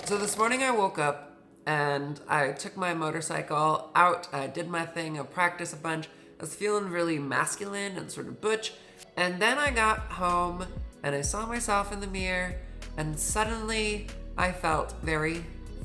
So this morning I woke up and I took my motorcycle out. I did my thing, I practiced a bunch. I was feeling really masculine and sort of butch. And then I got home and I saw myself in the mirror and suddenly I felt very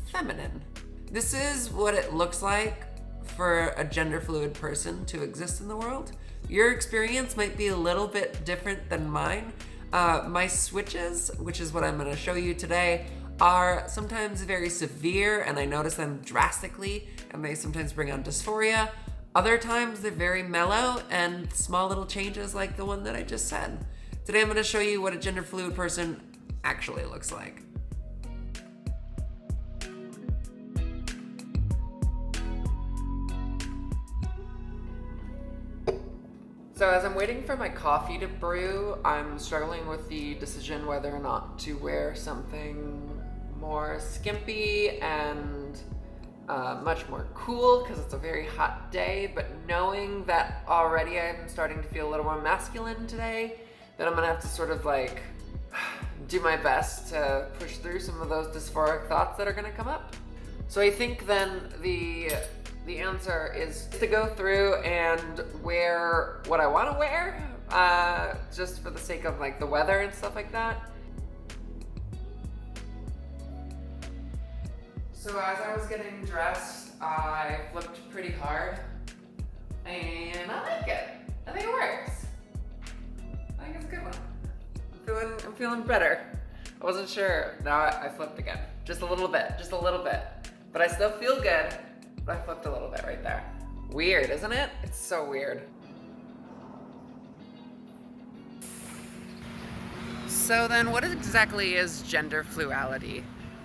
feminine. This is what it looks like for a gender fluid person to exist in the world. Your experience might be a little bit different than mine. My switches, which is what I'm going to show you today, are sometimes very severe and I notice them drastically and they sometimes bring on dysphoria. Other times they're very mellow and small little changes like the one that I just said. Today I'm going to show you what a gender fluid person actually looks like. So as I'm waiting for my coffee to brew, I'm struggling with the decision whether or not to wear something more skimpy and much more cool because it's a very hot day, but knowing that already I'm starting to feel a little more masculine today, that I'm gonna have to sort of like do my best to push through some of those dysphoric thoughts that are gonna come up. So I think then the answer is to go through and wear what I want to wear, just for the sake of like the weather and stuff like that. So as I was getting dressed, I flipped pretty hard, and I like it. I think it works. I think it's a good one. I'm feeling better. I wasn't sure. Now I flipped again, just a little bit, but I still feel good. But I flipped a little bit right there. Weird, isn't it? It's so weird. So then what exactly is gender fluidity?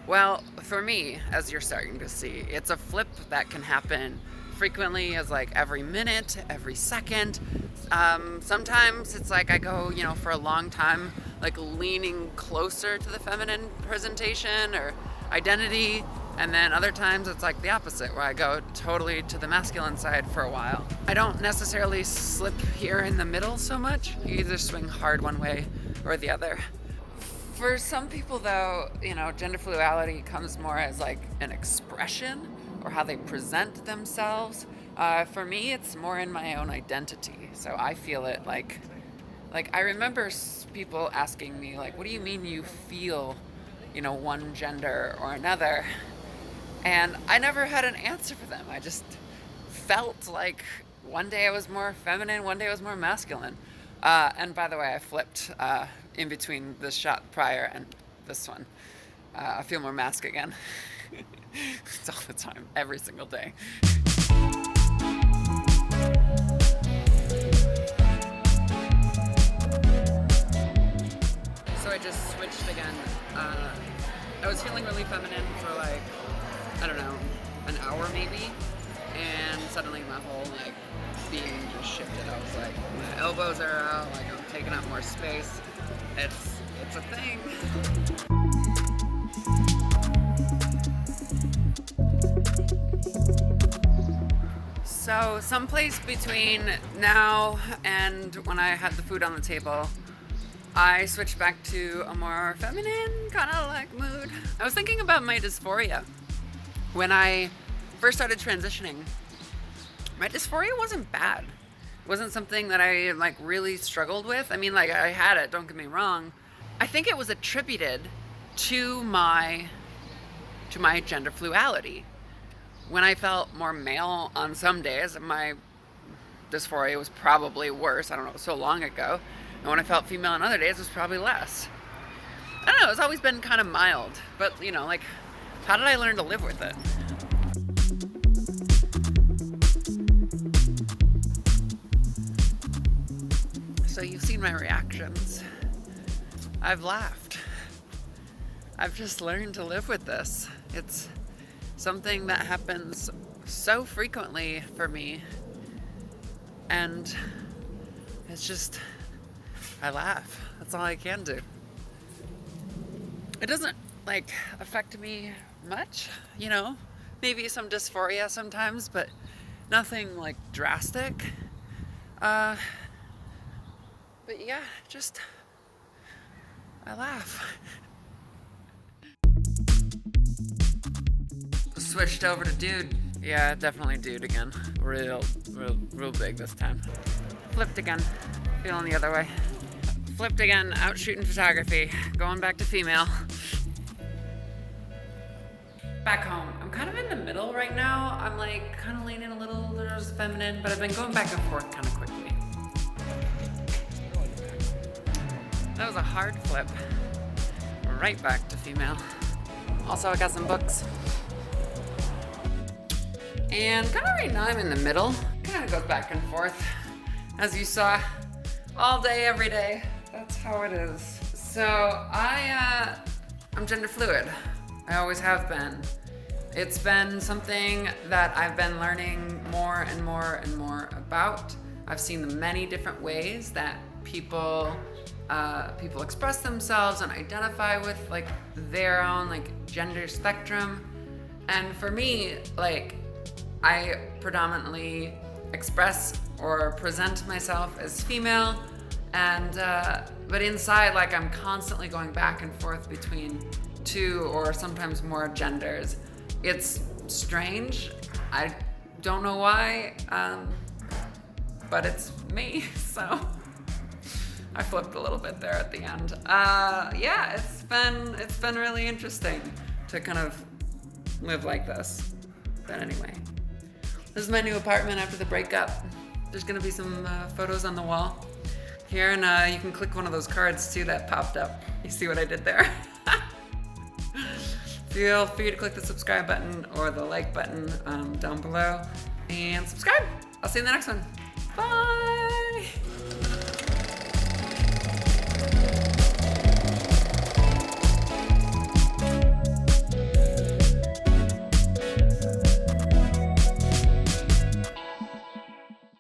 Well, for me, as you're starting to see, it's a flip that can happen frequently, as like every minute, every second. Sometimes it's like I go, for a long time, like leaning closer to the feminine presentation or identity. And then other times it's like the opposite, where I go totally to the masculine side for a while. I don't necessarily slip here in the middle so much. You either swing hard one way or the other. For some people though, gender fluidity comes more as like an expression or how they present themselves. For me, it's more in my own identity. So I feel it like I remember people asking me like, what do you mean you feel, one gender or another? And I never had an answer for them. I just felt like one day I was more feminine, one day I was more masculine. And by the way, I flipped in between the shot prior and this one. I feel more mask again. It's all the time, every single day. So I just switched again. I was feeling really feminine for like, I don't know, an hour maybe, and suddenly my whole being just shifted. I was like, my elbows are out, I'm taking up more space. It's a thing. So someplace between now and when I had the food on the table, I switched back to a more feminine kind of mood. I was thinking about my dysphoria. When I first started transitioning, my dysphoria wasn't bad. It wasn't something that I really struggled with. I mean, I had it, don't get me wrong. I think it was attributed to my gender fluidity. When I felt more male on some days, my dysphoria was probably worse. I don't know, it was so long ago. And when I felt female on other days, it was probably less. I don't know, it's always been kind of mild, but how did I learn to live with it? So you've seen my reactions. I've laughed. I've just learned to live with this. It's something that happens so frequently for me. And it's just, I laugh. That's all I can do. It doesn't affect me much, maybe some dysphoria sometimes, but nothing drastic. But yeah, just I laugh. Switched over to dude. Yeah, definitely dude again. Real big this time. Flipped again. Feeling the other way. Flipped again, out shooting photography. Going back to female. Back home. I'm kind of in the middle right now. I'm like kind of leaning a little towards feminine, but I've been going back and forth kind of quickly. That was a hard flip. Right back to female. Also, I got some books. And kind of right now I'm in the middle. Kind of goes back and forth. As you saw, all day, every day. That's how it is. So I'm gender fluid. I always have been. It's been something that I've been learning more and more and more about. I've seen the many different ways that people express themselves and identify with like their own like gender spectrum. And for me, like I predominantly express or present myself as female, and but inside, like I'm constantly going back and forth between two or sometimes more genders. It's strange. I don't know why, but it's me. So I flipped a little bit there at the end. Yeah, it's been really interesting to kind of live like this. But anyway, this is my new apartment after the breakup. There's gonna be some photos on the wall here, and you can click one of those cards too that popped up. You see what I did there? Feel free to click the subscribe button or the like button down below and subscribe. I'll see you in the next one. Bye!